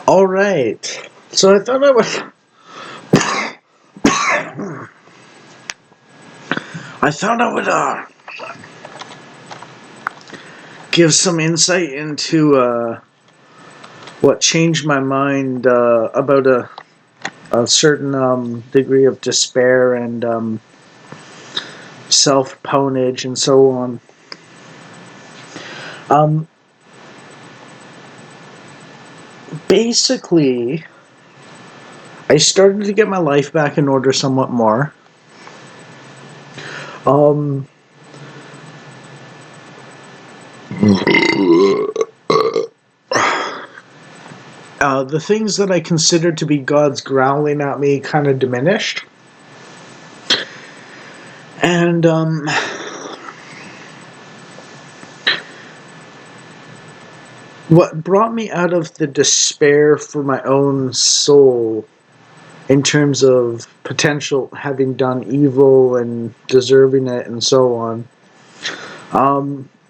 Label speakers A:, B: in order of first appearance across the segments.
A: All right. So I thought I would give some insight into what changed my mind about a certain degree of despair and self-ponage and so on. Um, Basically, I started to get my life back in order somewhat more. Um, the things that I considered to be God's growling at me kind of diminished. And what brought me out of the despair for my own soul, in terms of potential having done evil and deserving it and so on,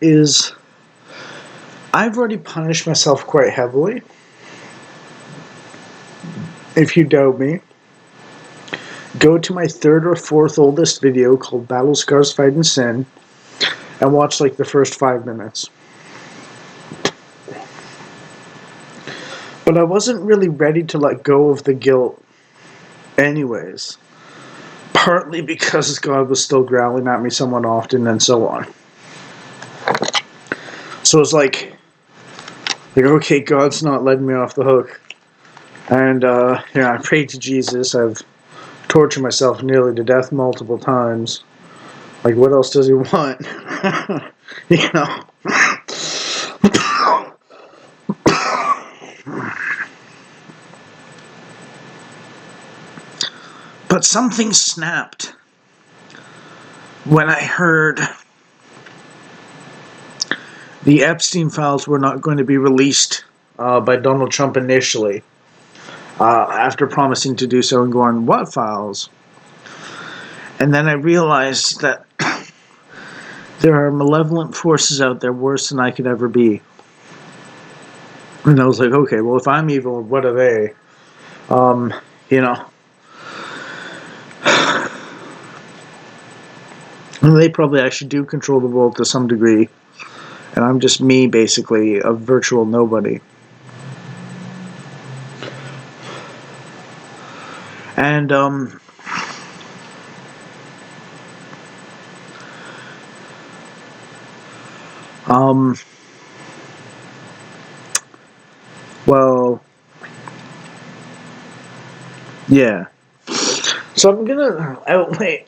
A: is I've already punished myself quite heavily. If you doubt me, go to my third or fourth oldest video called Battle Scars Fight and Sin and watch like the first 5 minutes. But I wasn't really ready to let go of the guilt anyways. Partly because God was still growling at me somewhat often and so on. So it's like okay, God's not letting me off the hook. And I prayed to Jesus. I've tortured myself nearly to death multiple times. Like, what else does he want? you know? But something snapped when I heard the Epstein files were not going to be released by Donald Trump initially, after promising to do so and going, what files? And then I realized that there are malevolent forces out there worse than I could ever be. And I was like, okay, well, if I'm evil, what are they? You know. And they probably actually do control the world to some degree. And I'm just me, basically, a virtual nobody. And, well, yeah. So I'm gonna outline.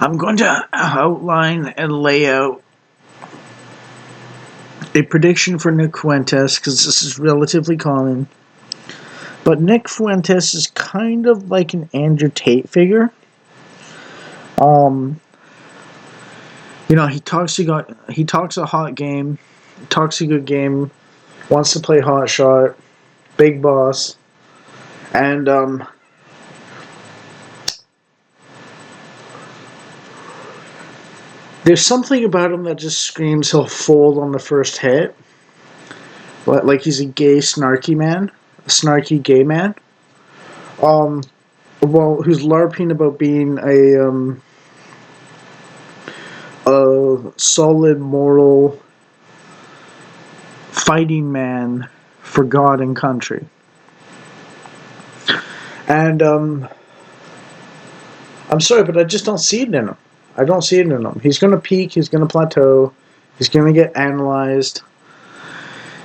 A: I'm going to outline and lay out a prediction for Nick Fuentes, because this is relatively common. But Nick Fuentes is kind of like an Andrew Tate figure. He talks a hot game, talks a good game, wants to play hot shot, big boss, and there's something about him that just screams he'll fold on the first hit. Like he's a gay, snarky man. A snarky gay man. Who's LARPing about being a solid, moral, fighting man for God and country. And, I'm sorry, but I just don't see it in him. I don't see it in him. He's going to peak, he's going to plateau, he's going to get analyzed,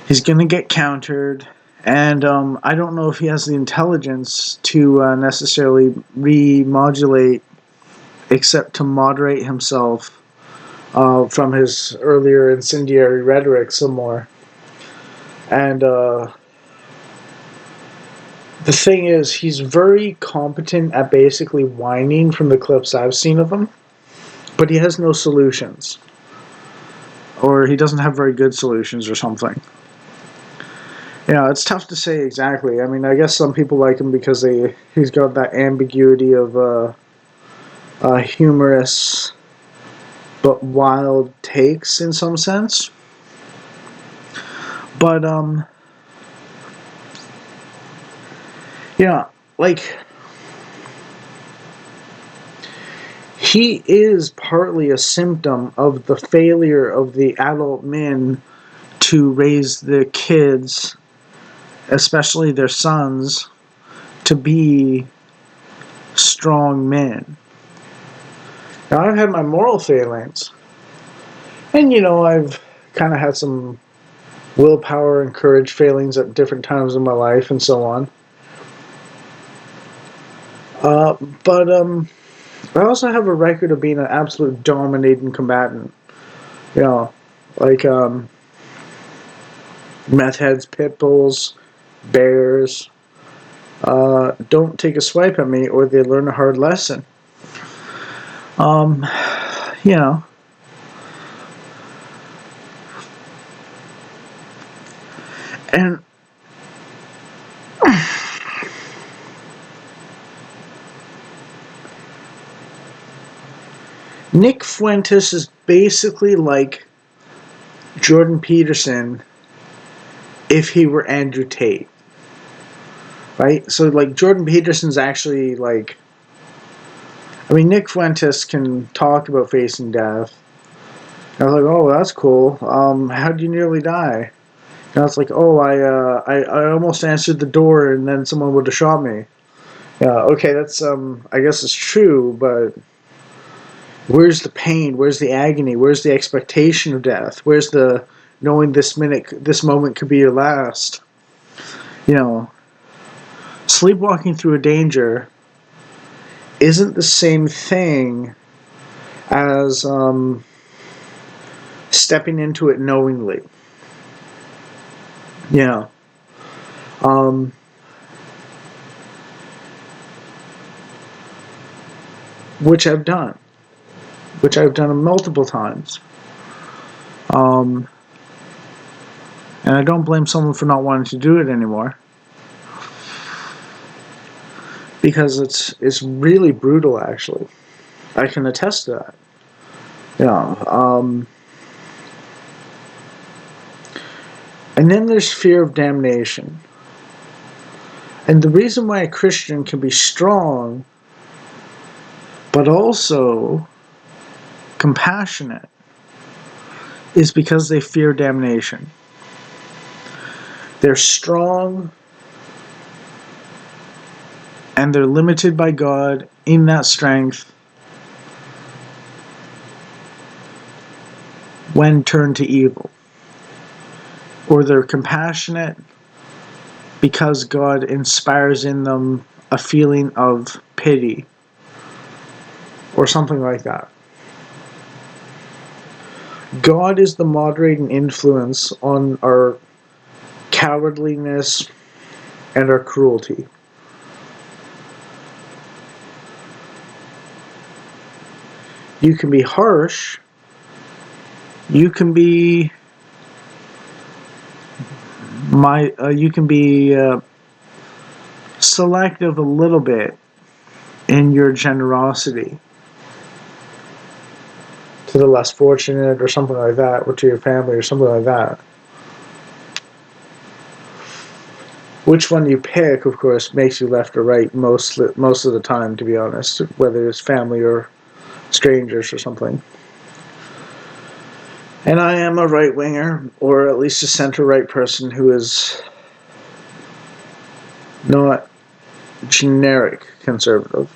A: he's going to get countered, and I don't know if he has the intelligence to necessarily remodulate, except to moderate himself from his earlier incendiary rhetoric some more. And the thing is, he's very competent at basically whining from the clips I've seen of him, but he has no solutions. Or he doesn't have very good solutions or something. It's tough to say exactly. I mean, I guess some people like him because he's got that ambiguity of humorous but wild takes in some sense. But yeah, like, he is partly a symptom of the failure of the adult men to raise their kids, especially their sons, to be strong men. Now, I've had my moral failings, and I've kind of had some willpower and courage failings at different times in my life and so on. But I also have a record of being an absolute dominating combatant. You know, like meth heads, pit bulls, bears. Don't take a swipe at me, or they learn a hard lesson. Um, you know, and Nick Fuentes is basically like Jordan Peterson if he were Andrew Tate, right? So like Jordan Peterson's actually like, I mean, Nick Fuentes can talk about facing death. I was like, oh, that's cool. How did you nearly die? And I was like, oh, I almost answered the door and then someone would have shot me. Yeah, okay, that's I guess it's true, but where's the pain? Where's the agony? Where's the expectation of death? Where's the knowing this moment could be your last? You know, sleepwalking through a danger isn't the same thing as stepping into it knowingly. You know, um, which I've done, multiple times. Um, and I don't blame someone for not wanting to do it anymore, because it's really brutal. Actually, I can attest to that. You know, and then there's fear of damnation. And the reason why a Christian can be strong, but also compassionate, is because they fear damnation. They're strong and they're limited by God in that strength when turned to evil. Or they're compassionate because God inspires in them a feeling of pity or something like that. God is the moderating influence on our cowardliness and our cruelty. You can be harsh. You can be selective a little bit in your generosity to the less fortunate or something like that, or to your family or something like that. Which one you pick, of course, makes you left or right most of the time, to be honest, whether it's family or strangers or something. And I am a right-winger, or at least a center-right person who is not generic conservative.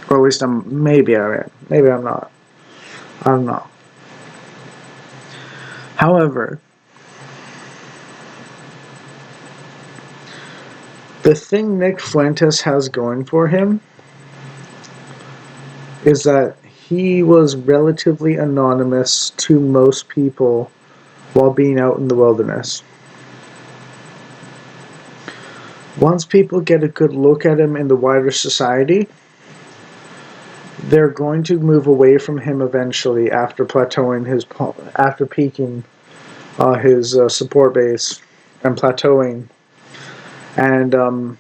A: Or at least maybe I am. Maybe I'm not. I don't know. However, the thing Nick Fuentes has going for him is that he was relatively anonymous to most people while being out in the wilderness. Once people get a good look at him in the wider society, they're going to move away from him eventually after peaking his support base and plateauing and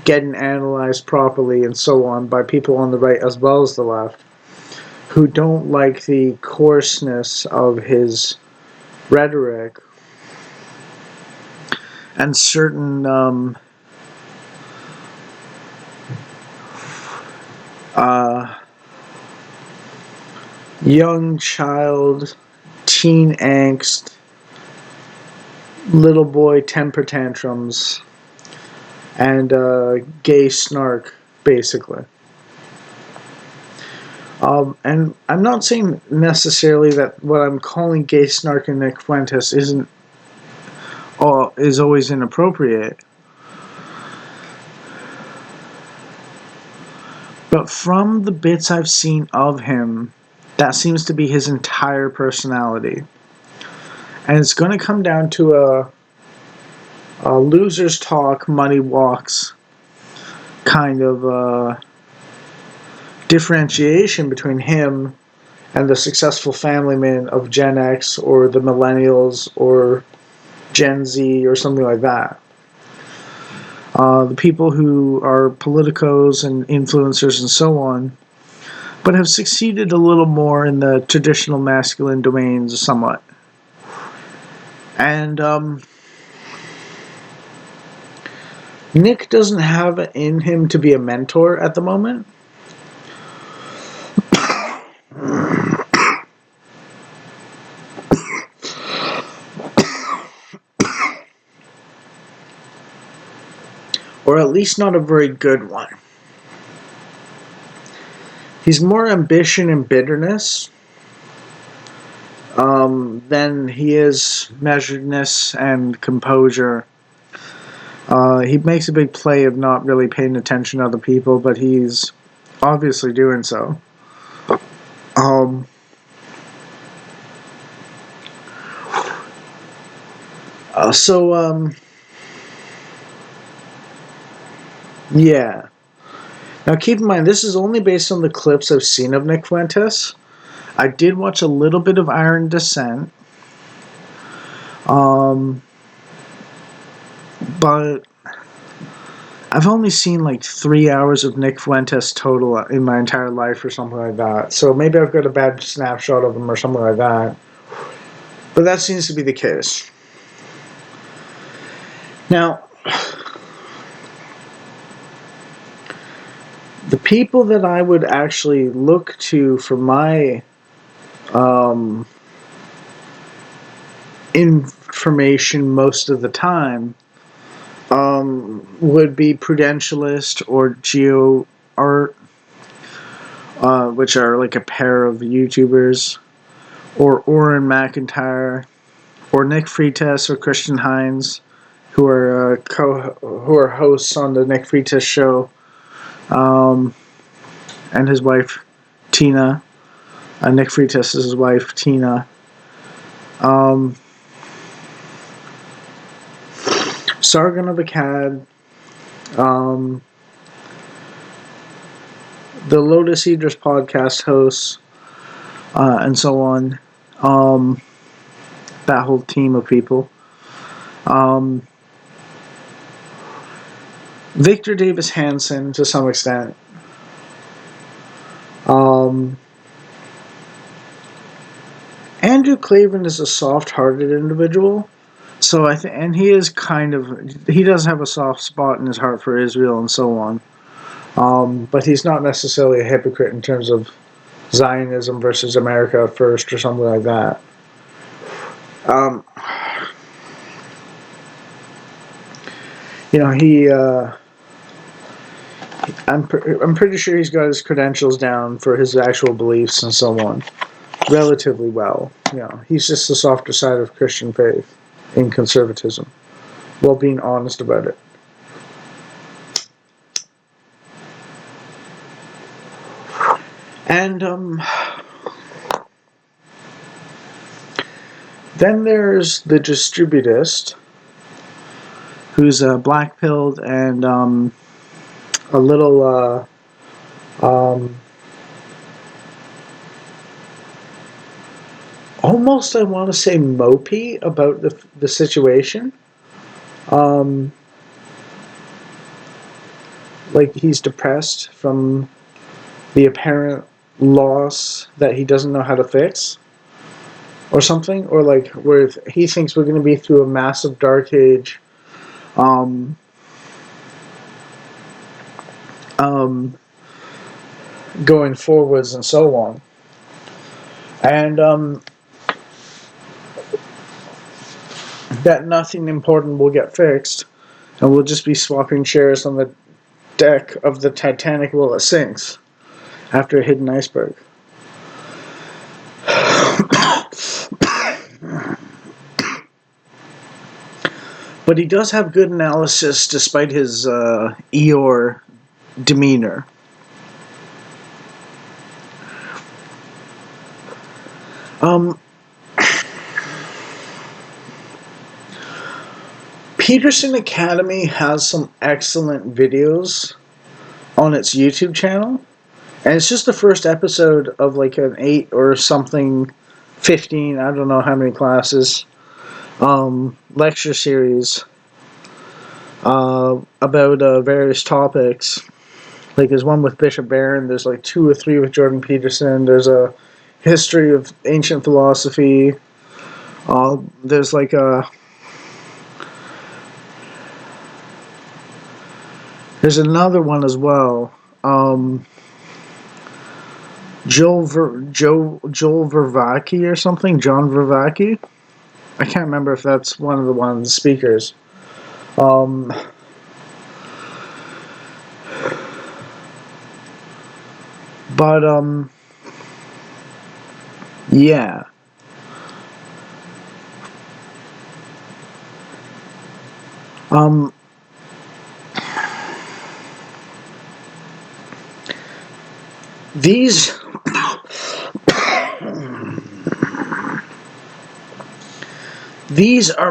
A: getting analyzed properly and so on by people on the right as well as the left. who don't like the coarseness of his rhetoric and certain young child, teen angst, little boy temper tantrums, and gay snark, basically. And I'm not saying necessarily that what I'm calling gay snark in Nick Fuentes is always inappropriate. But from the bits I've seen of him, that seems to be his entire personality. And it's going to come down to a losers talk, money walks kind of differentiation between him and the successful family man of Gen X or the millennials or Gen Z or something like that. The people who are politicos and influencers and so on, but have succeeded a little more in the traditional masculine domains somewhat. And Nick doesn't have it in him to be a mentor at the moment. Or at least not a very good one. He's more ambition and bitterness than he is measuredness and composure. He makes a big play of not really paying attention to other people, but he's obviously doing so. Yeah. Now keep in mind, this is only based on the clips I've seen of Nick Fuentes. I did watch a little bit of Iron Descent. But I've only seen like 3 hours of Nick Fuentes total in my entire life or something like that. So maybe I've got a bad snapshot of him or something like that. But that seems to be the case. Now, the people that I would actually look to for my information most of the time would be Prudentialist or GeoArt, which are like a pair of YouTubers, or Oren McIntyre, or Nick Freitas or Christian Hines, who are hosts on the Nick Freitas show, and his wife Tina. Nick Freitas is his wife Tina. Sargon of Akkad, the Lotus Idris podcast hosts, and so on. That whole team of people. Victor Davis Hanson to some extent. Andrew Klavan is a soft-hearted individual, so and he is he does have a soft spot in his heart for Israel and so on. But he's not necessarily a hypocrite in terms of Zionism versus America first or something like that. I'm pretty sure he's got his credentials down for his actual beliefs and so on relatively well. He's just the softer side of Christian faith in conservatism, while being honest about it. And then there's the distributist, who's black-pilled and a little almost, I want to say, mopey about the situation. Like he's depressed from the apparent loss that he doesn't know how to fix, or something, or like where he thinks we're going to be through a massive dark age, um, um, going forwards and so on, and that nothing important will get fixed, and we'll just be swapping chairs on the deck of the Titanic while it sinks after a hidden iceberg. But he does have good analysis despite his Eeyore demeanor. Peterson Academy has some excellent videos on its YouTube channel. And it's just the first episode of like an 8 or something, 15, I don't know how many classes, lecture series about various topics. Like there's one with Bishop Barron, there's like 2 or 3 with Jordan Peterson, there's a history of ancient philosophy, there's like there's another one as well. Joel Vervaeke or something, John Vervaeke. I can't remember if that's one of the speakers. But yeah. These these are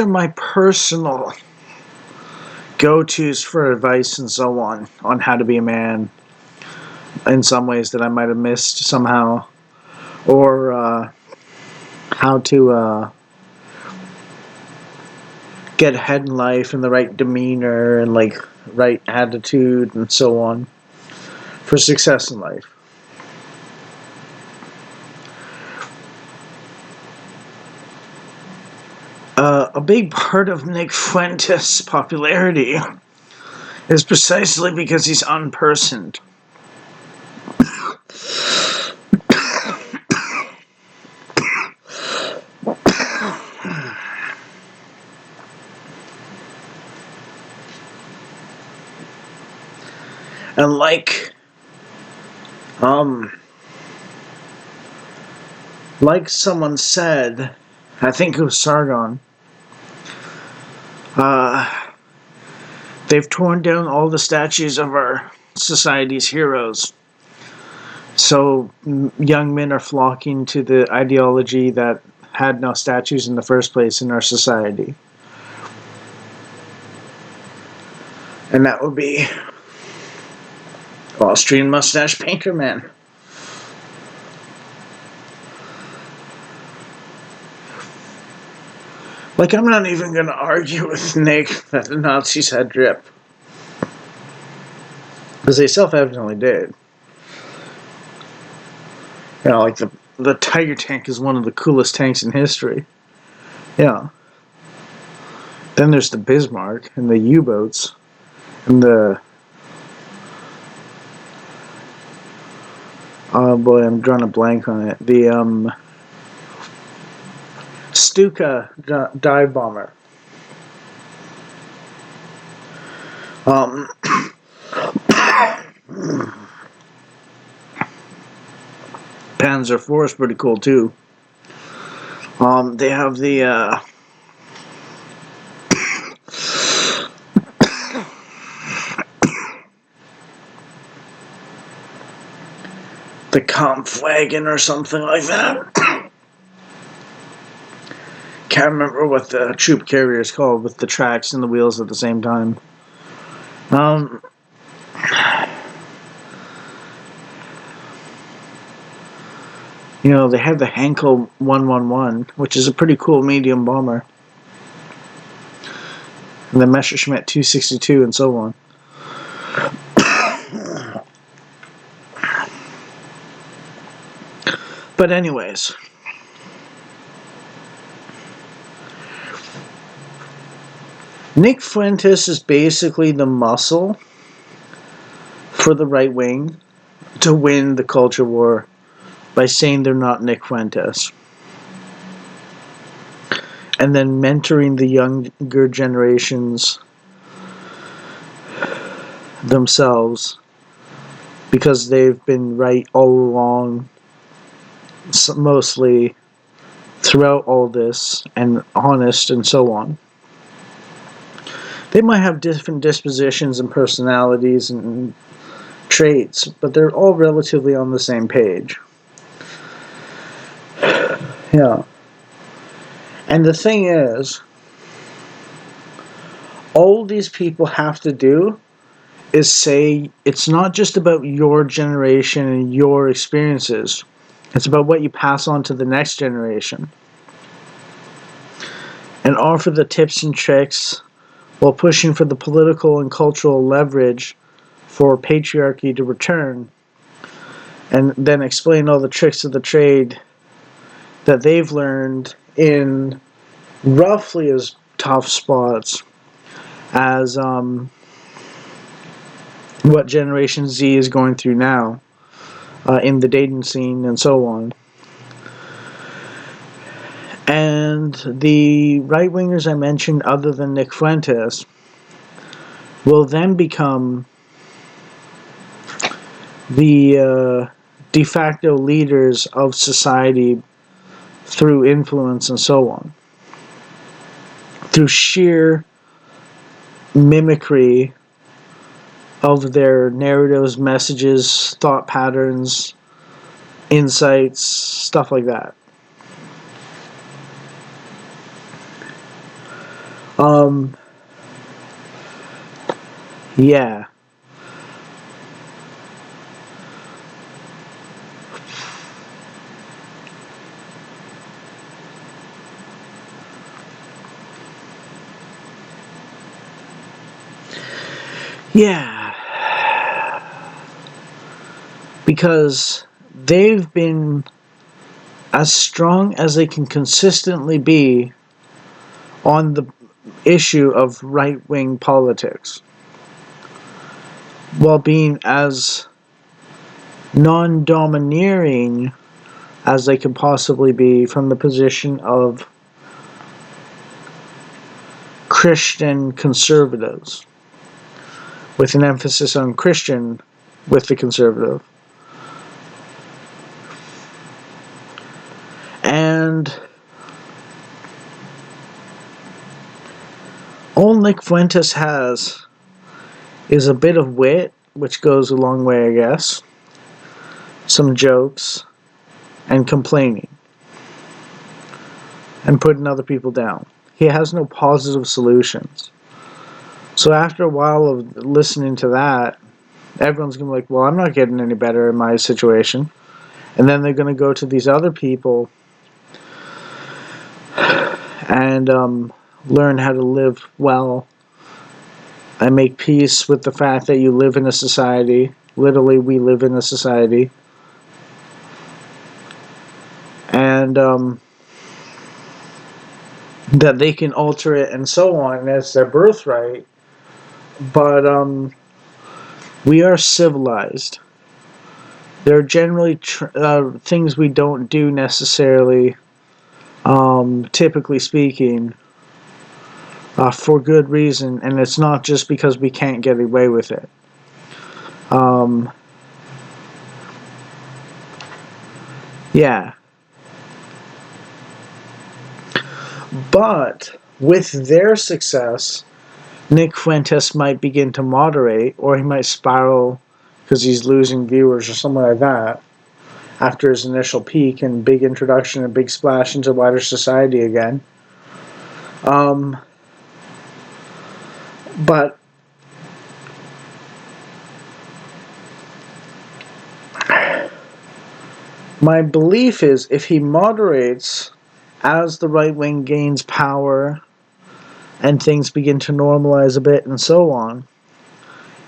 A: my personal go-tos for advice and so on how to be a man in some ways that I might have missed somehow, or how to get ahead in life and the right demeanor and like right attitude and so on for success in life. A big part of Nick Fuentes' popularity is precisely because he's unpersoned. And like someone said, I think it was Sargon, they've torn down all the statues of our society's heroes. So young men are flocking to the ideology that had no statues in the first place in our society. And that would be Austrian mustache painter man. Like, I'm not even going to argue with Nick that the Nazis had drip. Because they self-evidently did. You know, like the Tiger tank is one of the coolest tanks in history. Yeah. Then there's the Bismarck and the U-boats and the... Oh boy, I'm drawing a blank on it. The Stuka dive bomber. Panzer IV is pretty cool too. They have the Kampfwagen or something like that. Can't remember what the troop carrier is called with the tracks and the wheels at the same time. You know, they have the Henkel 111, which is a pretty cool medium bomber. And the Messerschmitt 262 and so on. But anyways, Nick Fuentes is basically the muscle for the right wing to win the culture war by saying they're not Nick Fuentes. And then mentoring the younger generations themselves because they've been right all along, mostly throughout all this, and honest and so on. They might have different dispositions and personalities and traits, but they're all relatively on the same page. Yeah. And the thing is, all these people have to do is say it's not just about your generation and your experiences. It's about what you pass on to the next generation. And offer the tips and tricks while pushing for the political and cultural leverage for patriarchy to return, and then explain all the tricks of the trade that they've learned in roughly as tough spots as what Generation Z is going through now in the dating scene and so on. And the right-wingers I mentioned, other than Nick Fuentes, will then become the de facto leaders of society through influence and so on. Through sheer mimicry of their narratives, messages, thought patterns, insights, stuff like that. Yeah. Yeah. Because they've been as strong as they can consistently be on the issue of right-wing politics, while being as non-domineering as they could possibly be from the position of Christian conservatives, with an emphasis on Christian with the conservative. And all Nick Fuentes has is a bit of wit, which goes a long way, I guess, some jokes, and complaining, and putting other people down. He has no positive solutions. So after a while of listening to that, everyone's going to be like, well, I'm not getting any better in my situation. And then they're going to go to these other people and learn how to live well and make peace with the fact that you live in a society. Literally, we live in a society. And that they can alter it and so on as their birthright. But we are civilized. There are generally things we don't do necessarily, typically speaking, for good reason, and it's not just because we can't get away with it. Yeah. But with their success, Nick Fuentes might begin to moderate, or he might spiral because he's losing viewers or something like that after his initial peak and big introduction and big splash into wider society again. But my belief is if he moderates as the right wing gains power and things begin to normalize a bit and so on,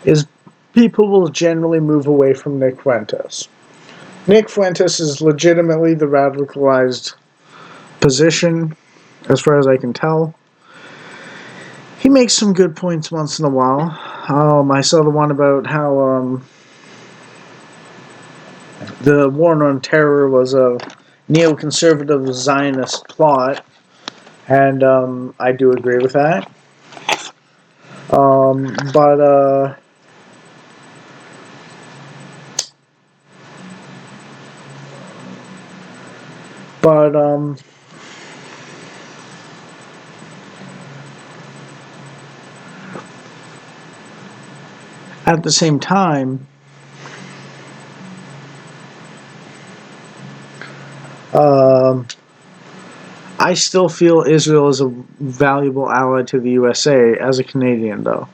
A: is people will generally move away from Nick Fuentes. Nick Fuentes is legitimately the radicalized position, as far as I can tell. He makes some good points once in a while. I saw the one about how the War on Terror was a neoconservative Zionist plot, and I do agree with that. But at the same time, um, I still feel Israel is a valuable ally to the USA as a Canadian, though.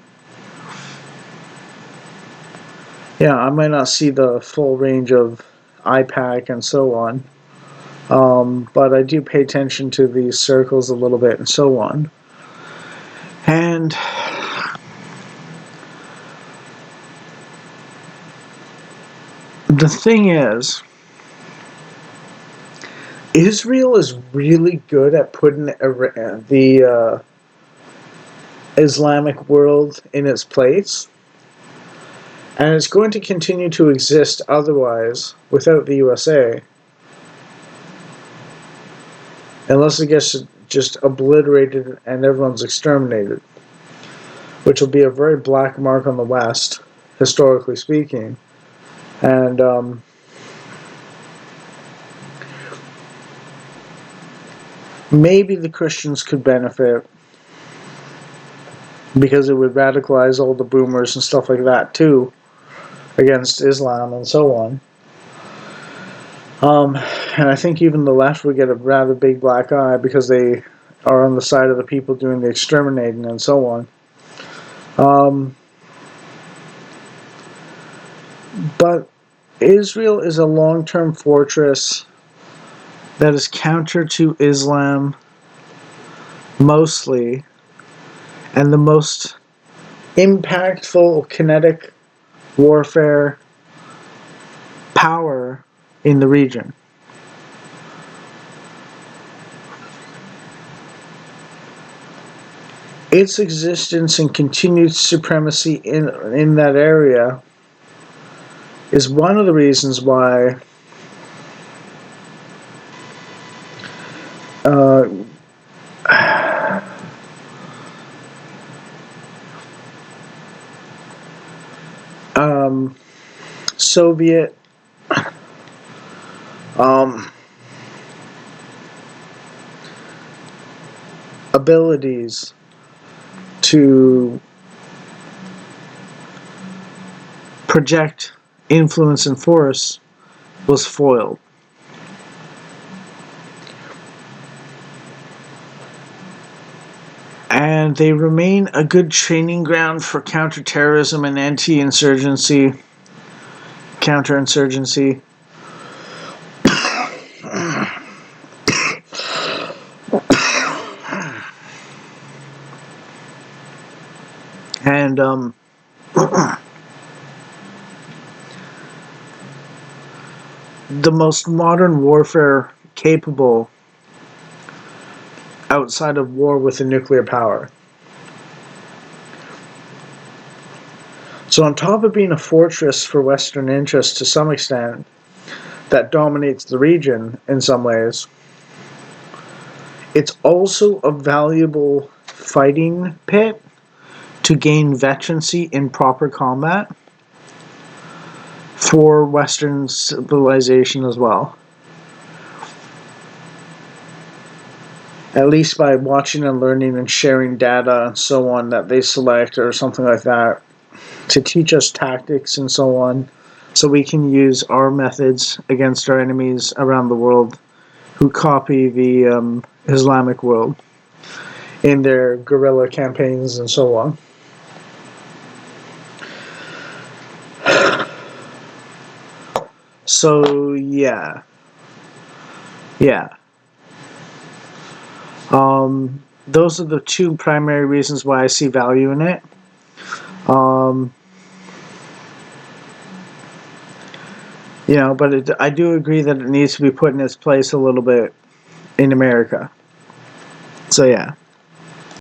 A: Yeah, I might not see the full range of IPAC and so on, but I do pay attention to these circles a little bit and so on. And the thing is, Israel is really good at putting the Islamic world in its place, and it's going to continue to exist otherwise without the USA, unless it gets just obliterated and everyone's exterminated, which will be a very black mark on the West, historically speaking. And maybe the Christians could benefit because it would radicalize all the boomers and stuff like that too against Islam and so on. And I think even the left would get a rather big black eye because they are on the side of the people doing the exterminating and so on. But Israel is a long-term fortress that is counter to Islam mostly, and the most impactful kinetic warfare power in the region. Its existence and continued supremacy in that area is one of the reasons why Soviet abilities to project influence and force was foiled. And they remain a good training ground for counterterrorism and counterinsurgency. And the most modern warfare capable outside of war with a nuclear power. So on top of being a fortress for Western interests to some extent, that dominates the region in some ways, it's also a valuable fighting pit to gain veterancy in proper combat for Western civilization as well. At least by watching and learning and sharing data and so on that they select or something like that to teach us tactics and so on, so we can use our methods against our enemies around the world who copy the Islamic world in their guerrilla campaigns and so on. So yeah. Those are the two primary reasons why I see value in it. You know, but I do agree that it needs to be put in its place a little bit in America. So yeah.